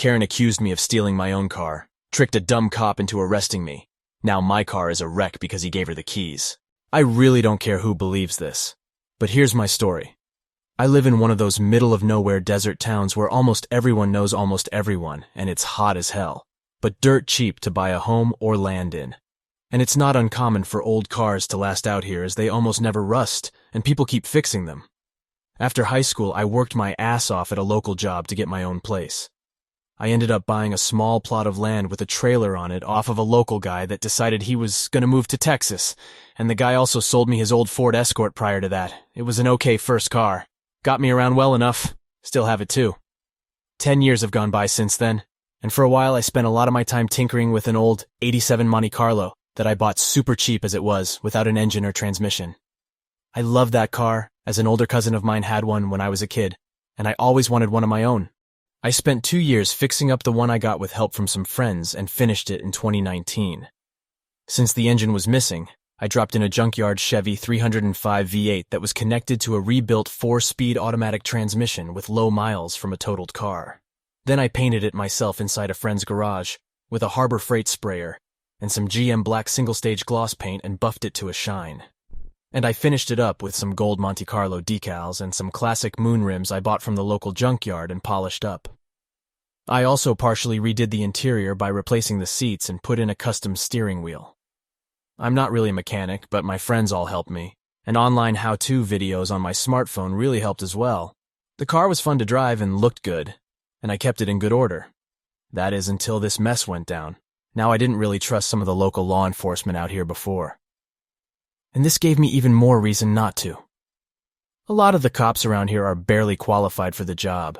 Karen accused me of stealing my own car, tricked a dumb cop into arresting me. Now my car is a wreck because he gave her the keys. I really don't care who believes this. But here's my story. I live in one of those middle-of-nowhere desert towns where almost everyone knows almost everyone, and it's hot as hell, but dirt cheap to buy a home or land in. And it's not uncommon for old cars to last out here as they almost never rust, and people keep fixing them. After high school, I worked my ass off at a local job to get my own place. I ended up buying a small plot of land with a trailer on it off of a local guy that decided he was going to move to Texas, and the guy also sold me his old Ford Escort prior to that. It was an okay first car. Got me around well enough. Still have it too. 10 years have gone by since then, and for a while I spent a lot of my time tinkering with an old '87 Monte Carlo that I bought super cheap as it was, without an engine or transmission. I loved that car, as an older cousin of mine had one when I was a kid, and I always wanted one of my own. I spent 2 years fixing up the one I got with help from some friends and finished it in 2019. Since the engine was missing, I dropped in a junkyard Chevy 305 V8 that was connected to a rebuilt 4-speed automatic transmission with low miles from a totaled car. Then I painted it myself inside a friend's garage with a Harbor Freight sprayer and some GM black single-stage gloss paint and buffed it to a shine. And I finished it up with some gold Monte Carlo decals and some classic moon rims I bought from the local junkyard and polished up. I also partially redid the interior by replacing the seats and put in a custom steering wheel. I'm not really a mechanic, but my friends all helped me, and online how-to videos on my smartphone really helped as well. The car was fun to drive and looked good, and I kept it in good order. That is until this mess went down. Now I didn't really trust some of the local law enforcement out here before. And this gave me even more reason not to. A lot of the cops around here are barely qualified for the job.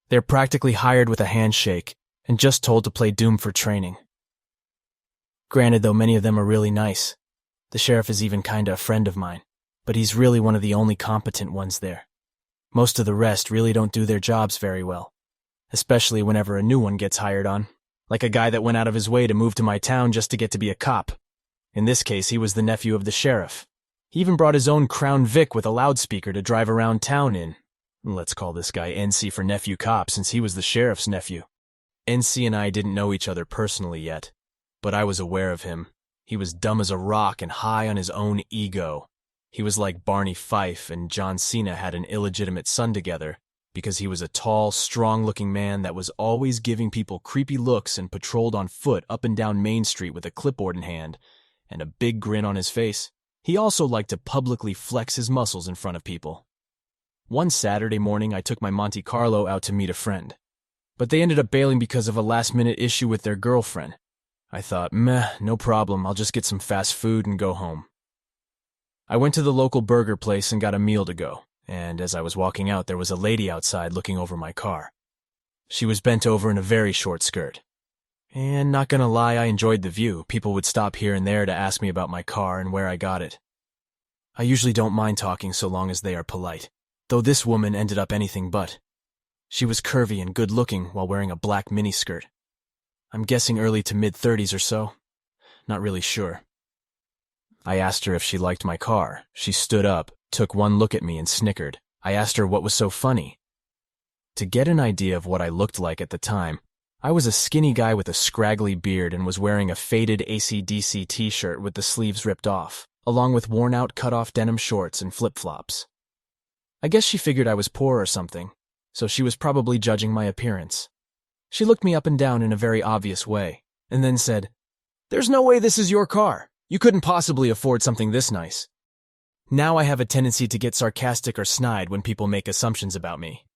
They're practically hired with a handshake and just told to play Doom for training. Granted, though, many of them are really nice. The sheriff is even kinda a friend of mine, but he's really one of the only competent ones there. Most of the rest really don't do their jobs very well, especially whenever a new one gets hired on, like a guy that went out of his way to move to my town just to get to be a cop. In this case, he was the nephew of the sheriff. He even brought his own Crown Vic with a loudspeaker to drive around town in. Let's call this guy NC for nephew cop since he was the sheriff's nephew. NC and I didn't know each other personally yet, but I was aware of him. He was dumb as a rock and high on his own ego. He was like Barney Fife and John Cena had an illegitimate son together because he was a tall, strong-looking man that was always giving people creepy looks and patrolled on foot up and down Main Street with a clipboard in hand and a big grin on his face. He also liked to publicly flex his muscles in front of people. One Saturday morning, I took my Monte Carlo out to meet a friend, but they ended up bailing because of a last-minute issue with their girlfriend. I thought, meh, no problem, I'll just get some fast food and go home. I went to the local burger place and got a meal to go, and as I was walking out, there was a lady outside looking over my car. She was bent over in a very short skirt. And not gonna lie, I enjoyed the view. People would stop here and there to ask me about my car and where I got it. I usually don't mind talking so long as they are polite, though this woman ended up anything but. She was curvy and good-looking while wearing a black miniskirt. I'm guessing early to mid-30s or so. Not really sure. I asked her if she liked my car. She stood up, took one look at me and snickered. I asked her what was so funny. To get an idea of what I looked like at the time, I was a skinny guy with a scraggly beard and was wearing a faded AC/DC t-shirt with the sleeves ripped off, along with worn-out cut-off denim shorts and flip-flops. I guess she figured I was poor or something, so she was probably judging my appearance. She looked me up and down in a very obvious way, and then said, "There's no way this is your car. You couldn't possibly afford something this nice." Now I have a tendency to get sarcastic or snide when people make assumptions about me.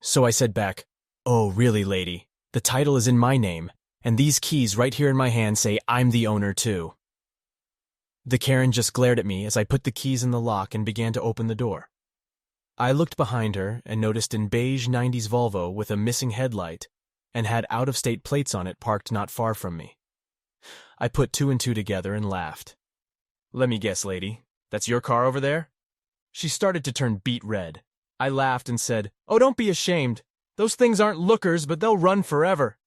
So I said back, "Oh, really, lady? The title is in my name, and these keys right here in my hand say I'm the owner too." The Karen just glared at me as I put the keys in the lock and began to open the door. I looked behind her and noticed an beige 90s Volvo with a missing headlight and had out-of-state plates on it parked not far from me. I put two and two together and laughed. "Let me guess, lady, that's your car over there?" She started to turn beet red. I laughed and said, "Oh, don't be ashamed. Those things aren't lookers, but they'll run forever."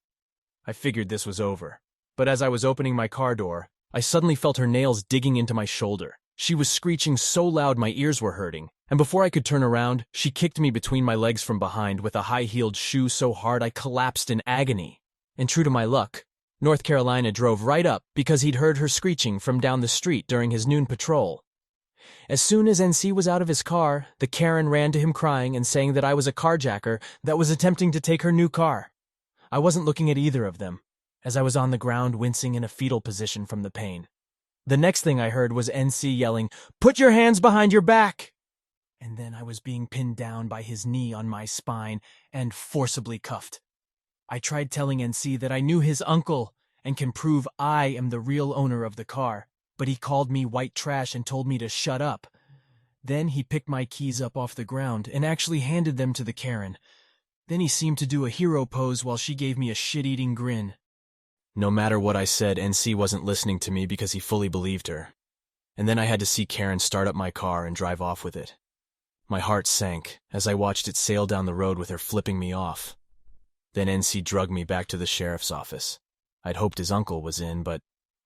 I figured this was over, but as I was opening my car door, I suddenly felt her nails digging into my shoulder. She was screeching so loud my ears were hurting, and before I could turn around, she kicked me between my legs from behind with a high-heeled shoe so hard I collapsed in agony. And true to my luck, North Carolina drove right up because he'd heard her screeching from down the street during his noon patrol. As soon as NC was out of his car, the Karen ran to him crying and saying that I was a carjacker that was attempting to take her new car. I wasn't looking at either of them, as I was on the ground wincing in a fetal position from the pain. The next thing I heard was NC yelling, "Put your hands behind your back!" And then I was being pinned down by his knee on my spine and forcibly cuffed. I tried telling NC that I knew his uncle and can prove I am the real owner of the car, but he called me white trash and told me to shut up. Then he picked my keys up off the ground and actually handed them to the Karen. Then he seemed to do a hero pose while she gave me a shit-eating grin. No matter what I said, NC wasn't listening to me because he fully believed her. And then I had to see Karen start up my car and drive off with it. My heart sank as I watched it sail down the road with her flipping me off. Then NC drugged me back to the sheriff's office. I'd hoped his uncle was in, but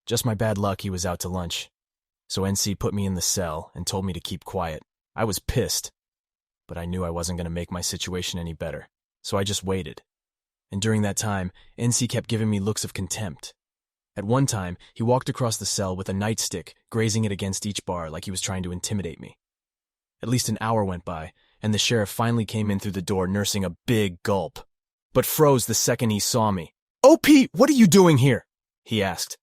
just my bad luck, he was out to lunch. So NC put me in the cell and told me to keep quiet. I was pissed, but I knew I wasn't going to make my situation any better, so I just waited. And during that time, NC kept giving me looks of contempt. At one time, he walked across the cell with a nightstick, grazing it against each bar like he was trying to intimidate me. At least an hour went by, and the sheriff finally came in through the door nursing a big gulp, but froze the second he saw me. "OP, what are you doing here?" he asked.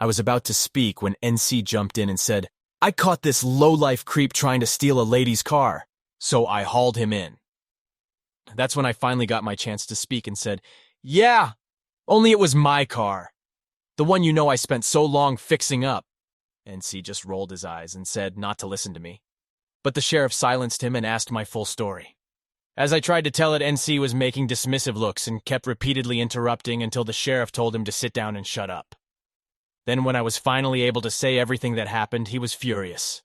I was about to speak when NC jumped in and said, "I caught this low-life creep trying to steal a lady's car, so I hauled him in." That's when I finally got my chance to speak and said, "Yeah, only it was my car. The one you know I spent so long fixing up." NC just rolled his eyes and said not to listen to me. But the sheriff silenced him and asked my full story. As I tried to tell it, NC was making dismissive looks and kept repeatedly interrupting until the sheriff told him to sit down and shut up. Then when I was finally able to say everything that happened, he was furious.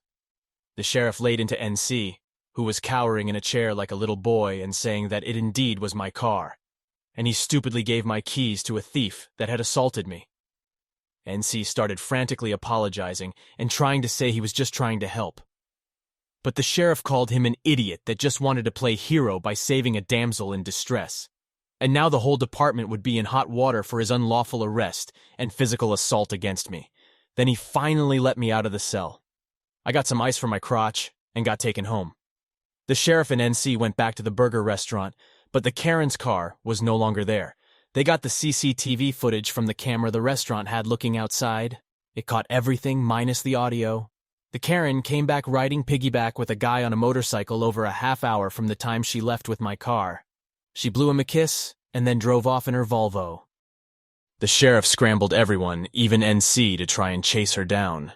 The sheriff laid into NC, who was cowering in a chair like a little boy and saying that it indeed was my car, and he stupidly gave my keys to a thief that had assaulted me. NC started frantically apologizing and trying to say he was just trying to help. But the sheriff called him an idiot that just wanted to play hero by saving a damsel in distress. And now the whole department would be in hot water for his unlawful arrest and physical assault against me. Then he finally let me out of the cell. I got some ice for my crotch and got taken home. The sheriff and NC went back to the burger restaurant, but the Karen's car was no longer there. They got the CCTV footage from the camera the restaurant had looking outside. It caught everything minus the audio. The Karen came back riding piggyback with a guy on a motorcycle over a half hour from the time she left with my car. She blew him a kiss and then drove off in her Volvo. The sheriff scrambled everyone, even NC, to try and chase her down.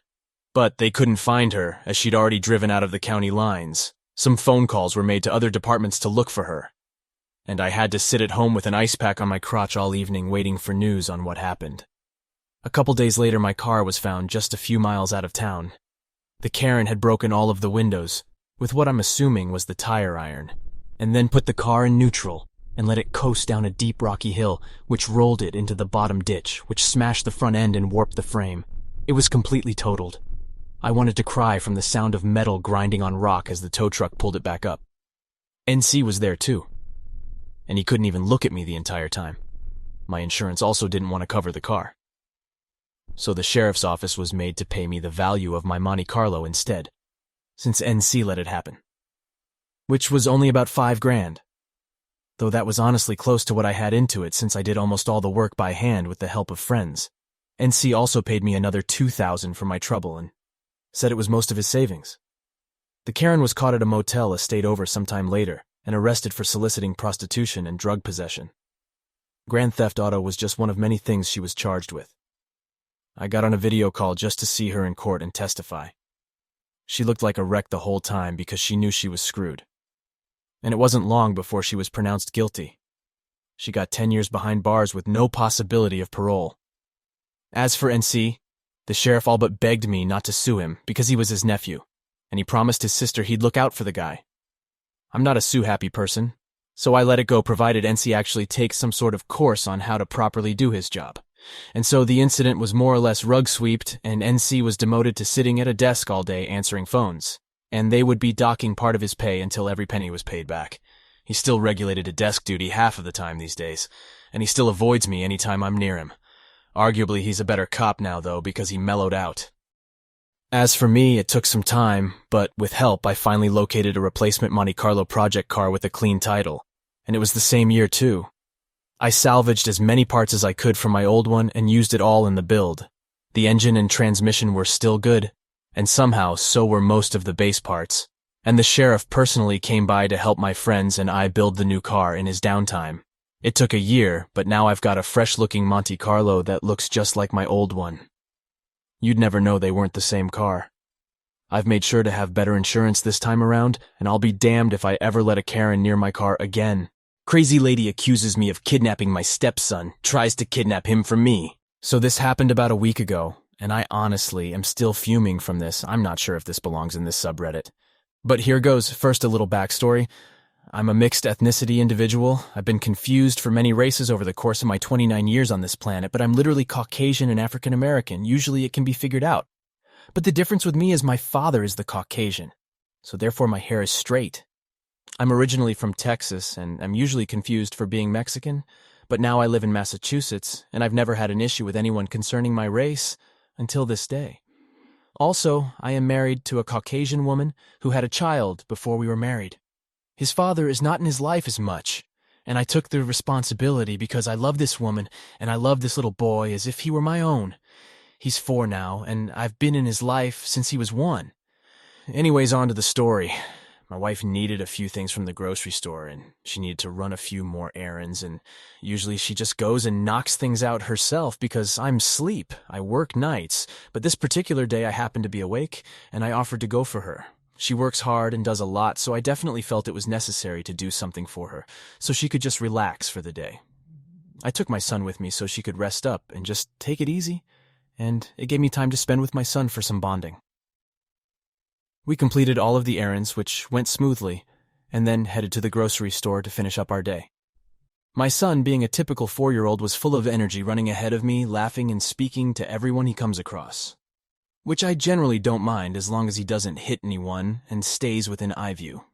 But they couldn't find her, as she'd already driven out of the county lines. Some phone calls were made to other departments to look for her. And I had to sit at home with an ice pack on my crotch all evening waiting for news on what happened. A couple days later, my car was found just a few miles out of town. The Karen had broken all of the windows, with what I'm assuming was the tire iron, and then put the car in neutral and let it coast down a deep rocky hill, which rolled it into the bottom ditch, which smashed the front end and warped the frame. It was completely totaled. I wanted to cry from the sound of metal grinding on rock as the tow truck pulled it back up. NC was there too, and he couldn't even look at me the entire time. My insurance also didn't want to cover the car. So the sheriff's office was made to pay me the value of my Monte Carlo instead, since NC let it happen. Which was only about $5,000, though that was honestly close to what I had into it since I did almost all the work by hand with the help of friends. NC also paid me another $2,000 for my trouble and said it was most of his savings. The Karen was caught at a motel a state over sometime later and arrested for soliciting prostitution and drug possession. Grand theft auto was just one of many things she was charged with. I got on a video call just to see her in court and testify. She looked like a wreck the whole time because she knew she was screwed. And it wasn't long before she was pronounced guilty. She got 10 years behind bars with no possibility of parole. As for NC, the sheriff all but begged me not to sue him because he was his nephew, and he promised his sister he'd look out for the guy. I'm not a sue-happy person, so I let it go provided NC actually takes some sort of course on how to properly do his job. And so the incident was more or less rug-sweeped, and NC was demoted to sitting at a desk all day answering phones. And they would be docking part of his pay until every penny was paid back. He's still regulated to desk duty half of the time these days, and he still avoids me anytime I'm near him. Arguably, he's a better cop now, though, because he mellowed out. As for me, it took some time, but with help, I finally located a replacement Monte Carlo project car with a clean title. And it was the same year, too. I salvaged as many parts as I could from my old one and used it all in the build. The engine and transmission were still good, and somehow so were most of the base parts. And the sheriff personally came by to help my friends and I build the new car in his downtime. It took a year, but now I've got a fresh-looking Monte Carlo that looks just like my old one. You'd never know they weren't the same car. I've made sure to have better insurance this time around, and I'll be damned if I ever let a Karen near my car again. Crazy lady accuses me of kidnapping my stepson, tries to kidnap him from me. So this happened about a week ago, and I honestly am still fuming from this. I'm not sure if this belongs in this subreddit. But here goes. First, a little backstory. I'm a mixed ethnicity individual. I've been confused for many races over the course of my 29 years on this planet, but I'm literally Caucasian and African American. Usually it can be figured out. But the difference with me is my father is the Caucasian, so therefore my hair is straight. I'm originally from Texas, and I'm usually confused for being Mexican, but now I live in Massachusetts, and I've never had an issue with anyone concerning my race until this day. Also, I am married to a Caucasian woman who had a child before we were married. His father is not in his life as much, and I took the responsibility because I love this woman and I love this little boy as if he were my own. He's 4 now, and I've been in his life since he was 1. Anyways, on to the story. My wife needed a few things from the grocery store, and she needed to run a few more errands, and usually she just goes and knocks things out herself because I'm asleep. I work nights, but this particular day I happened to be awake, and I offered to go for her. She works hard and does a lot, so I definitely felt it was necessary to do something for her, so she could just relax for the day. I took my son with me so she could rest up and just take it easy, and it gave me time to spend with my son for some bonding. We completed all of the errands, which went smoothly, and then headed to the grocery store to finish up our day. My son, being a typical 4-year-old, was full of energy, running ahead of me, laughing and speaking to everyone he comes across. Which I generally don't mind as long as he doesn't hit anyone and stays within eye view.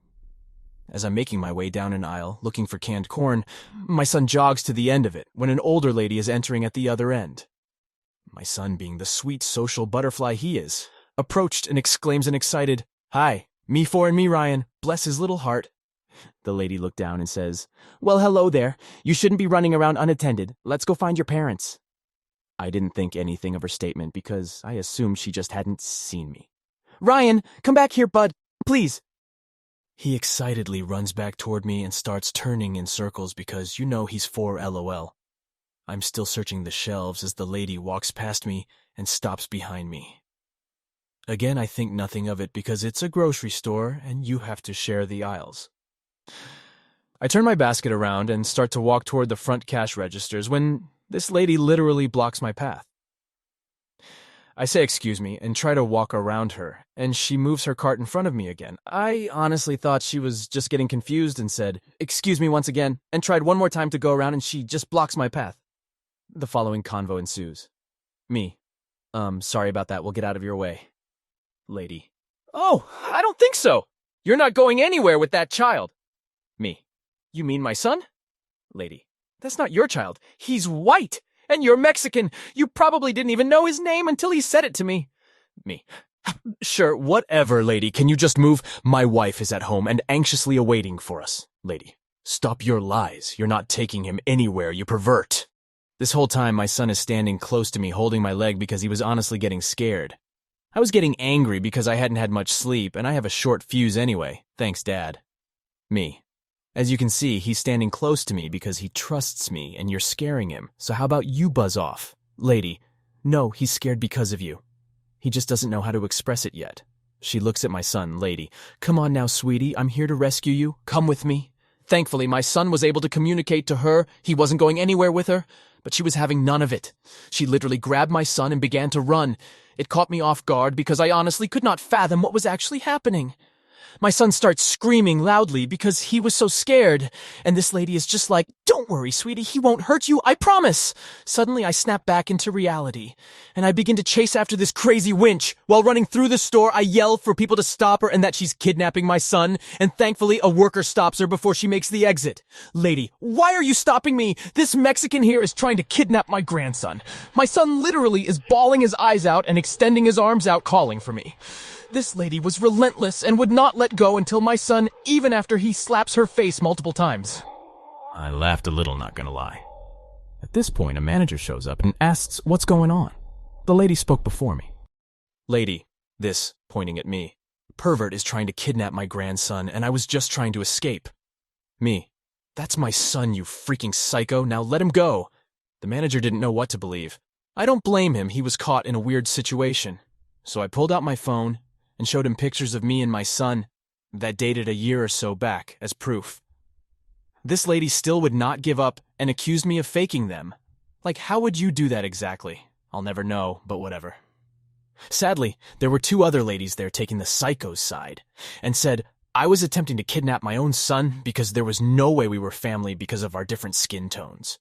As I'm making my way down an aisle, looking for canned corn, my son jogs to the end of it when an older lady is entering at the other end. My son, being the sweet social butterfly he is, approached and exclaims an excited, "Hi, me for and me Ryan, bless his little heart." The lady looked down and says, "Well, hello there. You shouldn't be running around unattended. Let's go find your parents." I didn't think anything of her statement because I assumed she just hadn't seen me. "Ryan, come back here, bud, please." He excitedly runs back toward me and starts turning in circles because you know he's 4 LOL. I'm still searching the shelves as the lady walks past me and stops behind me. Again, I think nothing of it because it's a grocery store and you have to share the aisles. I turn my basket around and start to walk toward the front cash registers when this lady literally blocks my path. I say excuse me and try to walk around her, and she moves her cart in front of me again. I honestly thought she was just getting confused and said, "Excuse me once again," and tried one more time to go around and she just blocks my path. The following convo ensues. Me. Sorry about that, we'll get out of your way. Lady. "Oh, I don't think so. You're not going anywhere with that child." Me. "You mean my son?" Lady. "That's not your child. He's white, and you're Mexican. You probably didn't even know his name until he said it to me." Me. "Sure, whatever, lady. Can you just move? My wife is at home and anxiously awaiting for us." Lady. "Stop your lies. You're not taking him anywhere, you pervert." This whole time, my son is standing close to me, holding my leg because he was honestly getting scared. I was getting angry because I hadn't had much sleep, and I have a short fuse anyway. Thanks, Dad. Me. "As you can see, he's standing close to me because he trusts me, and you're scaring him. So how about you buzz off?" Lady. "No, he's scared because of you. He just doesn't know how to express it yet." She looks at my son. Lady. "Come on now, sweetie. I'm here to rescue you. Come with me." Thankfully, my son was able to communicate to her he wasn't going anywhere with her, but she was having none of it. She literally grabbed my son and began to run. It caught me off guard because I honestly could not fathom what was actually happening. My son starts screaming loudly because he was so scared, and this lady is just like, "Don't worry, sweetie, he won't hurt you, I promise." Suddenly, I snap back into reality, and I begin to chase after this crazy winch. While running through the store, I yell for people to stop her and that she's kidnapping my son, and thankfully, a worker stops her before she makes the exit. "Lady, why are you stopping me? This Mexican here is trying to kidnap my grandson. My son literally is bawling his eyes out and extending his arms out calling for me." This lady was relentless and would not let go until my son, even after he slaps her face multiple times. I laughed a little, not gonna lie. At this point, a manager shows up and asks what's going on. The lady spoke before me. "Lady," this pointing at me, "pervert is trying to kidnap my grandson, and I was just trying to escape." Me, "That's my son, you freaking psycho, now let him go." The manager didn't know what to believe. I don't blame him, he was caught in a weird situation. So I pulled out my phone and showed him pictures of me and my son that dated a year or so back as proof. This lady still would not give up and accused me of faking them. Like, how would you do that exactly? I'll never know, but whatever. Sadly, there were two other ladies there taking the psycho's side and said I was attempting to kidnap my own son because there was no way we were family because of our different skin tones.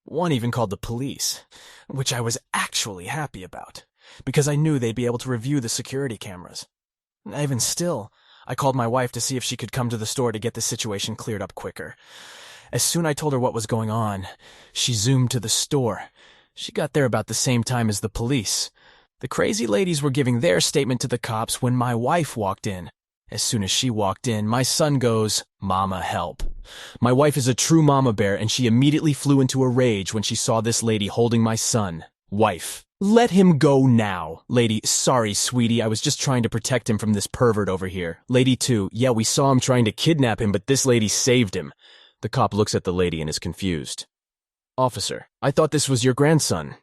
One even called the police, which I was actually happy about, because I knew they'd be able to review the security cameras. Even still, I called my wife to see if she could come to the store to get the situation cleared up quicker. As soon as I told her what was going on, she zoomed to the store. She got there about the same time as the police. The crazy ladies were giving their statement to the cops when my wife walked in. As soon as she walked in, my son goes, "Mama, help." My wife is a true mama bear, and she immediately flew into a rage when she saw this lady holding my son. Wife, "Let him go now." Lady, "Sorry, sweetie, I was just trying to protect him from this pervert over here." Lady 2, "Yeah, we saw him trying to kidnap him, but this lady saved him." The cop looks at the lady and is confused. "Officer, I thought this was your grandson."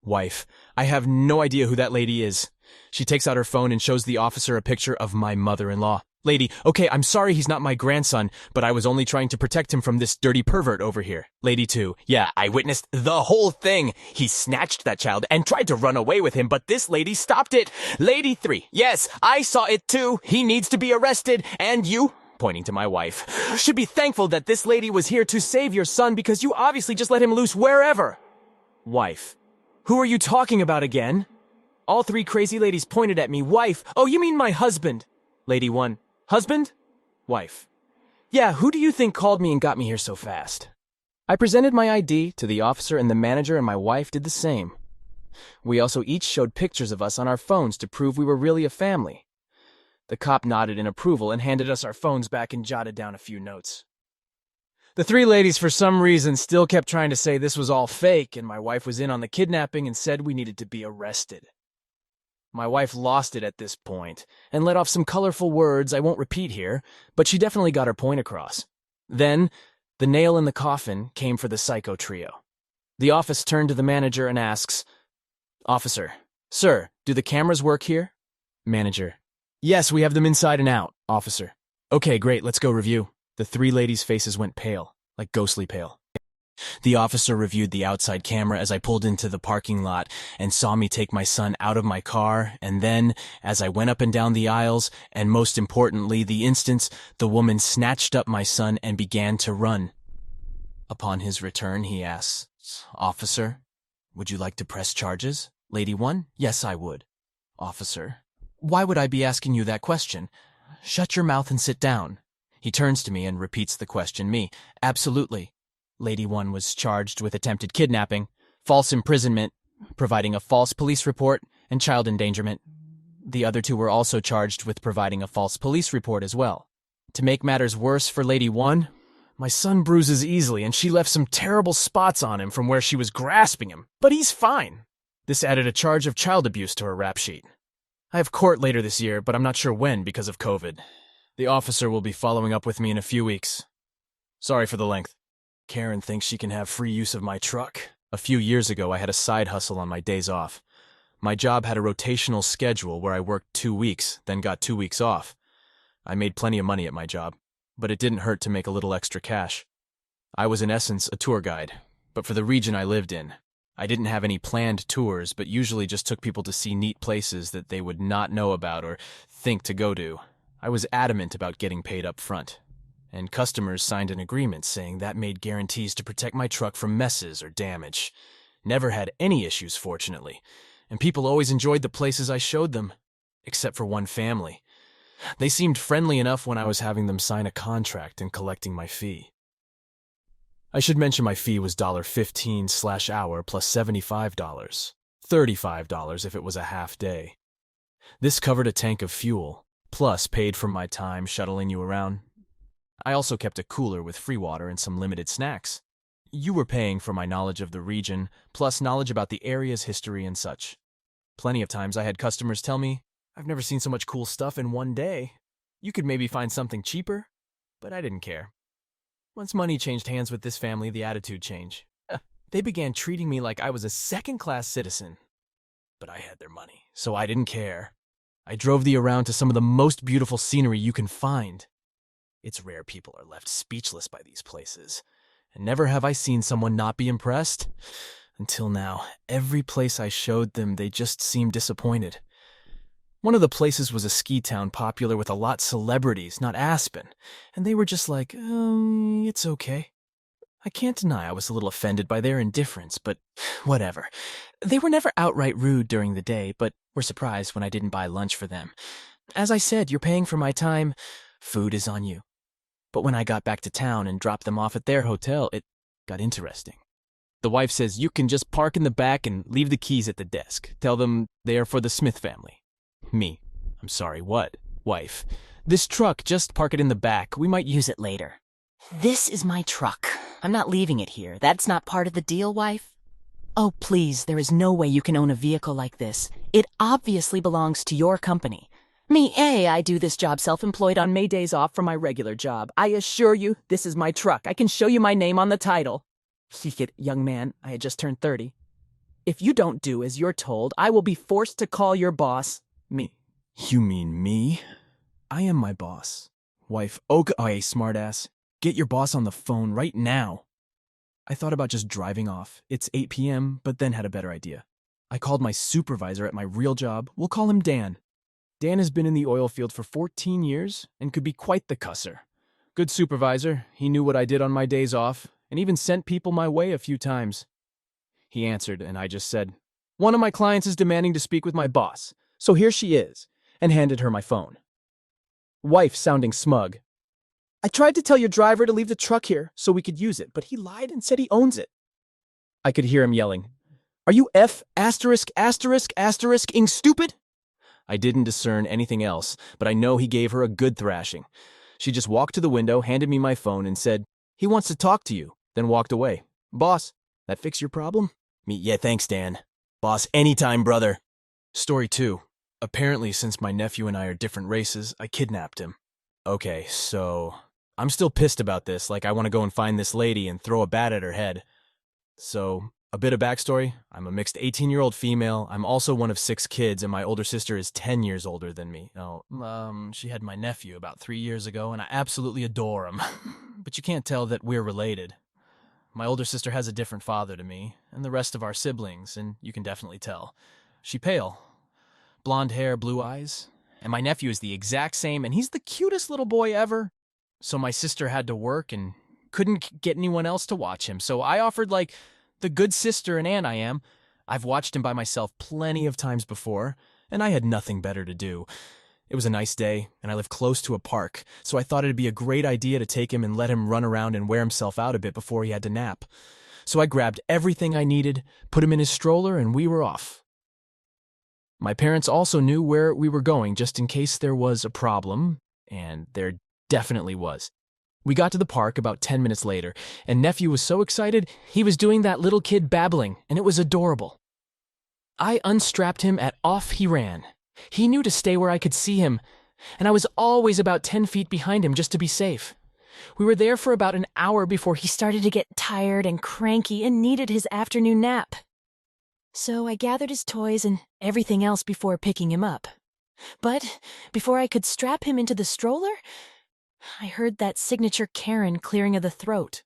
Wife, "I have no idea who that lady is." She takes out her phone and shows the officer a picture of my mother-in-law. Lady, "Okay, I'm sorry he's not my grandson, but I was only trying to protect him from this dirty pervert over here." Lady 2, "Yeah, I witnessed the whole thing. He snatched that child and tried to run away with him, but this lady stopped it." Lady 3, "Yes, I saw it too. He needs to be arrested, and you," pointing to my wife, "should be thankful that this lady was here to save your son because you obviously just let him loose wherever." Wife, "Who are you talking about again?" All three crazy ladies pointed at me. Wife, "Oh, you mean my husband." Lady 1, "Husband?" Wife, "Yeah, who do you think called me and got me here so fast?" I presented my ID to the officer, and the manager and my wife did the same. We also each showed pictures of us on our phones to prove we were really a family. The cop nodded in approval and handed us our phones back and jotted down a few notes. The three ladies, for some reason, still kept trying to say this was all fake, and my wife was in on the kidnapping and said we needed to be arrested. My wife lost it at this point and let off some colorful words I won't repeat here, but she definitely got her point across. Then, the nail in the coffin came for the psycho trio. The office turned to the manager and asks, "Officer, sir, do the cameras work here?" Manager, "Yes, we have them inside and out." Officer, "Okay, great, let's go review." The three ladies' faces went pale, like ghostly pale. The officer reviewed the outside camera as I pulled into the parking lot and saw me take my son out of my car, and then, as I went up and down the aisles, and most importantly, the instance, the woman snatched up my son and began to run. Upon his return, he asks, "Officer, would you like to press charges?" Lady 1, "Yes, I would." Officer, "Why would I be asking you that question? Shut your mouth and sit down." He turns to me and repeats the question. Me, "Absolutely." Lady 1 was charged with attempted kidnapping, false imprisonment, providing a false police report, and child endangerment. The other two were also charged with providing a false police report as well. To make matters worse for Lady 1, my son bruises easily, and she left some terrible spots on him from where she was grasping him, but he's fine. This added a charge of child abuse to her rap sheet. I have court later this year, but I'm not sure when because of COVID. The officer will be following up with me in a few weeks. Sorry for the length. Karen thinks she can have free use of my truck. A few years ago, I had a side hustle on my days off. My job had a rotational schedule where I worked 2 weeks, then got 2 weeks off. I made plenty of money at my job, but it didn't hurt to make a little extra cash. I was in essence a tour guide, but for the region I lived in. I didn't have any planned tours, but usually just took people to see neat places that they would not know about or think to go to. I was adamant about getting paid up front, and customers signed an agreement saying that made guarantees to protect my truck from messes or damage. Never had any issues, fortunately, and people always enjoyed the places I showed them, except for one family. They seemed friendly enough when I was having them sign a contract and collecting my fee. I should mention my fee was $15/hour plus $75, $35 if it was a half day. This covered a tank of fuel, plus paid for my time shuttling you around. I also kept a cooler with free water and some limited snacks. You were paying for my knowledge of the region, plus knowledge about the area's history and such. Plenty of times I had customers tell me, "I've never seen so much cool stuff in one day. You could maybe find something cheaper," but I didn't care. Once money changed hands with this family, the attitude changed. They began treating me like I was a second-class citizen. But I had their money, so I didn't care. I drove thee around to some of the most beautiful scenery you can find. It's rare people are left speechless by these places, and never have I seen someone not be impressed. Until now, every place I showed them, they just seemed disappointed. One of the places was a ski town popular with a lot celebrities, not Aspen, and they were just like, it's okay. I can't deny I was a little offended by their indifference, but whatever. They were never outright rude during the day, but were surprised when I didn't buy lunch for them. As I said, you're paying for my time. Food is on you. But when I got back to town and dropped them off at their hotel, it got interesting. The wife says you can just park in the back and leave the keys at the desk. Tell them they are for the Smith family. Me. I'm sorry, what? Wife. This truck, just park it in the back. We might use it later. This is my truck. I'm not leaving it here. That's not part of the deal, wife. Oh, please, there is no way you can own a vehicle like this. It obviously belongs to your company. I do this job self-employed on May days off from my regular job. I assure you, this is my truck. I can show you my name on the title. Young man, I had just turned 30. If you don't do as you're told, I will be forced to call your boss. Me. You mean me? I am my boss. Wife, okay, smartass. Get your boss on the phone right now. I thought about just driving off. It's 8 p.m., but then had a better idea. I called my supervisor at my real job. We'll call him Dan. Dan has been in the oil field for 14 years and could be quite the cusser. Good supervisor. He knew what I did on my days off and even sent people my way a few times. He answered, and I just said, "One of my clients is demanding to speak with my boss, so here she is," and handed her my phone. Wife sounding smug. "I tried to tell your driver to leave the truck here so we could use it, but he lied and said he owns it." I could hear him yelling, "Are you ****ing stupid?" I didn't discern anything else, but I know he gave her a good thrashing. She just walked to the window, handed me my phone, and said, "He wants to talk to you," then walked away. "Boss, that fix your problem?" Me, "Yeah, thanks, Dan." "Boss, anytime, brother." Story 2. Apparently, since my nephew and I are different races, I kidnapped him. Okay, so I'm still pissed about this, like I want to go and find this lady and throw a bat at her head. So, a bit of backstory. I'm a mixed 18-year-old female. I'm also one of 6 kids, and my older sister is 10 years older than me. She had my nephew about 3 years ago, and I absolutely adore him. But you can't tell that we're related. My older sister has a different father to me, and the rest of our siblings, and you can definitely tell. She pale. Blonde hair, blue eyes. And my nephew is the exact same, and he's the cutest little boy ever. So my sister had to work and couldn't get anyone else to watch him, so I offered, like the good sister and aunt I am. I've watched him by myself plenty of times before, and I had nothing better to do. It was a nice day, and I live close to a park, so I thought it'd be a great idea to take him and let him run around and wear himself out a bit before he had to nap. So I grabbed everything I needed, put him in his stroller, and we were off. My parents also knew where we were going just in case there was a problem, and there definitely was. We got to the park about 10 minutes later, and nephew was so excited, he was doing that little kid babbling, and it was adorable. I unstrapped him and off he ran. He knew to stay where I could see him, and I was always about 10 feet behind him just to be safe. We were there for about an hour before he started to get tired and cranky and needed his afternoon nap. So I gathered his toys and everything else before picking him up. But before I could strap him into the stroller, I heard that signature Karen clearing of the throat.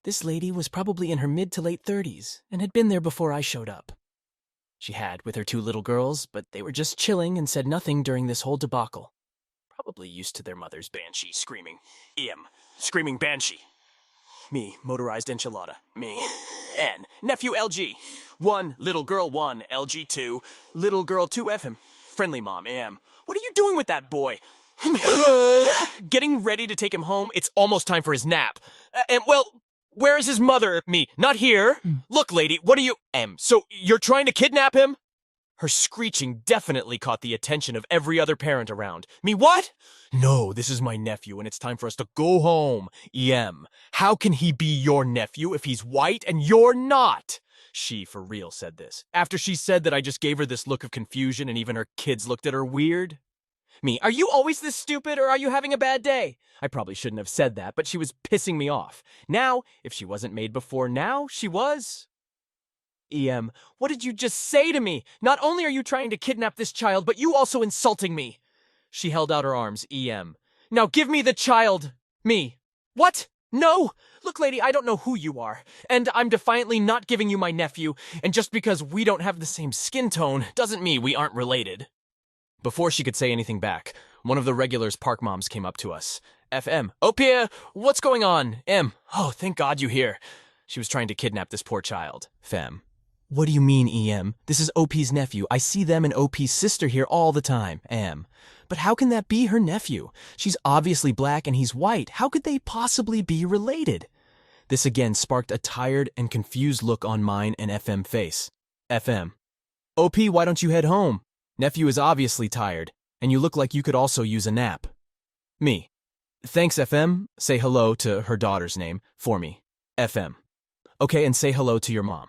This lady was probably in her mid to late 30s and had been there before I showed up. She had with her 2 little girls, but they were just chilling and said nothing during this whole debacle. Probably used to their mother's banshee screaming. Screaming banshee. Me, motorized enchilada. Me. N, nephew LG. 1, little girl 1, LG 2, little girl 2, F him. Friendly mom, AM. What are you doing with that boy? Getting ready to take him home. It's almost time for his nap. Where is his mother? Me, not here. Look, lady, what are you... So you're trying to kidnap him? Her screeching definitely caught the attention of every other parent around. Me, what? No, this is my nephew, and it's time for us to go home. How can he be your nephew if he's white and you're not? She, for real, said this. After she said that, I just gave her this look of confusion, and even her kids looked at her weird. Me, are you always this stupid, or are you having a bad day? I probably shouldn't have said that, but she was pissing me off. Now, if she wasn't made before now, she was. What did you just say to me? Not only are you trying to kidnap this child, but you also insulting me. She held out her arms. Now give me the child. Me. What? No! Look, lady, I don't know who you are, and I'm defiantly not giving you my nephew, and just because we don't have the same skin tone doesn't mean we aren't related. Before she could say anything back, one of the regulars' park moms came up to us. FM. Opia, what's going on? Oh, thank God you're here. She was trying to kidnap this poor child. Fem. What do you mean, This is OP's nephew. I see them and OP's sister here all the time. But how can that be her nephew? She's obviously black and he's white. How could they possibly be related? This again sparked a tired and confused look on mine and FM face. FM. OP, why don't you head home? Nephew is obviously tired, and you look like you could also use a nap. Me. Thanks, FM. Say hello to her daughter's name for me. FM. Okay, and say hello to your mom.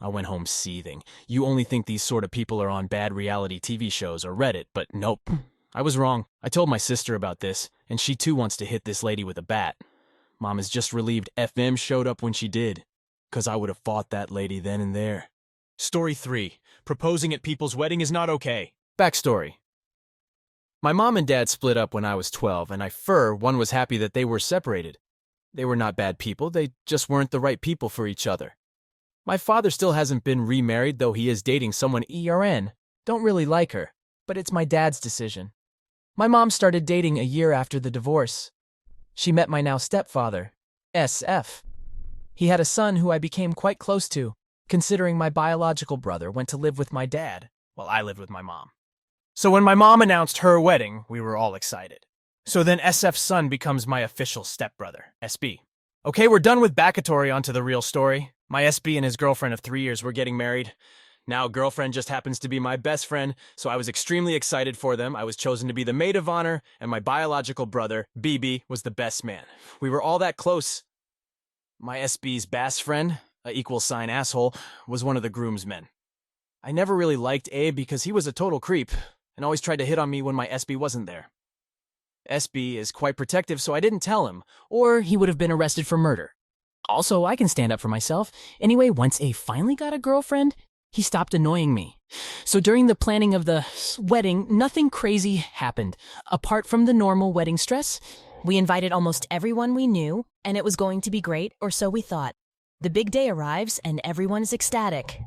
I went home seething. You only think these sort of people are on bad reality TV shows or Reddit, but nope. I was wrong. I told my sister about this, and she too wants to hit this lady with a bat. Mom is just relieved FM showed up when she did, 'cause I would have fought that lady then and there. Story 3. Proposing at people's wedding is not okay. Backstory. My mom and dad split up when I was 12, and one was happy that they were separated. They were not bad people, they just weren't the right people for each other. My father still hasn't been remarried, though he is dating someone Don't really like her, but it's my dad's decision. My mom started dating a year after the divorce. She met my now stepfather, SF. He had a son who I became quite close to, considering my biological brother went to live with my dad, while I lived with my mom. So when my mom announced her wedding, we were all excited. So then SF's son becomes my official stepbrother, SB. Okay, we're done with backstory onto the real story. My SB and his girlfriend of 3 years were getting married. Now girlfriend just happens to be my best friend, so I was extremely excited for them. I was chosen to be the maid of honor, and my biological brother, BB, was the best man. We were all that close. My SB's best friend, a equal sign asshole, was one of the groomsmen. I never really liked Abe because he was a total creep, and always tried to hit on me when my SB wasn't there. SB is quite protective, so I didn't tell him, or he would have been arrested for murder. Also, I can stand up for myself. Anyway, once Abe finally got a girlfriend, he stopped annoying me. So during the planning of the wedding, nothing crazy happened. Apart from the normal wedding stress, We invited almost everyone we knew, and it was going to be great, or so we thought. The big day arrives, and everyone is ecstatic.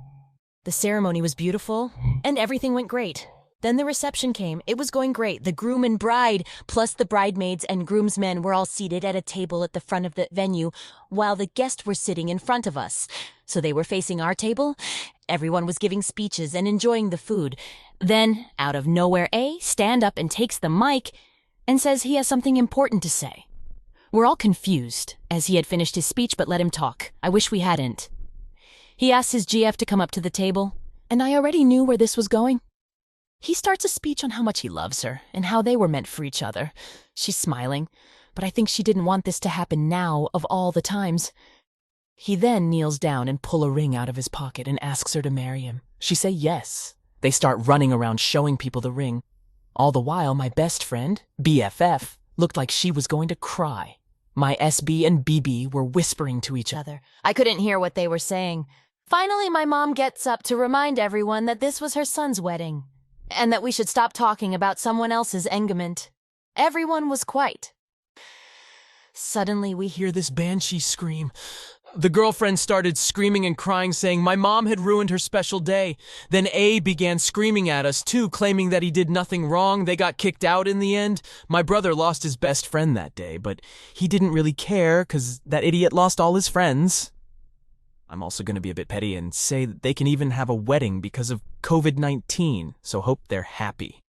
The ceremony was beautiful, and everything went great. Then the reception came. It was going great. The groom and bride, plus the bridesmaids and groomsmen were all seated at a table at the front of the venue, while the guests were sitting in front of us. So they were facing our table. Everyone was giving speeches and enjoying the food. Then, out of nowhere, A stands up and takes the mic and says he has something important to say. We're all confused, as he had finished his speech but let him talk. I wish we hadn't. He asked his GF to come up to the table, and I already knew where this was going. He starts a speech on how much he loves her and how they were meant for each other. She's smiling, but I think she didn't want this to happen now of all the times. He then kneels down and pulls a ring out of his pocket and asks her to marry him. She say yes. They start running around showing people the ring. All the while, my best friend, BFF, looked like she was going to cry. My SB and BB were whispering to each other. I couldn't hear what they were saying. Finally, my mom gets up to remind everyone that this was her son's wedding, and that we should stop talking about someone else's engagement. Everyone was quiet. Suddenly, we hear Hear this banshee scream. The girlfriend started screaming and crying, saying my mom had ruined her special day. Then A began screaming at us too, claiming that he did nothing wrong. They got kicked out in the end. My brother lost his best friend that day, but he didn't really care because that idiot lost all his friends. I'm also going to be a bit petty and say that they can even have a wedding because of COVID-19, so hope they're happy.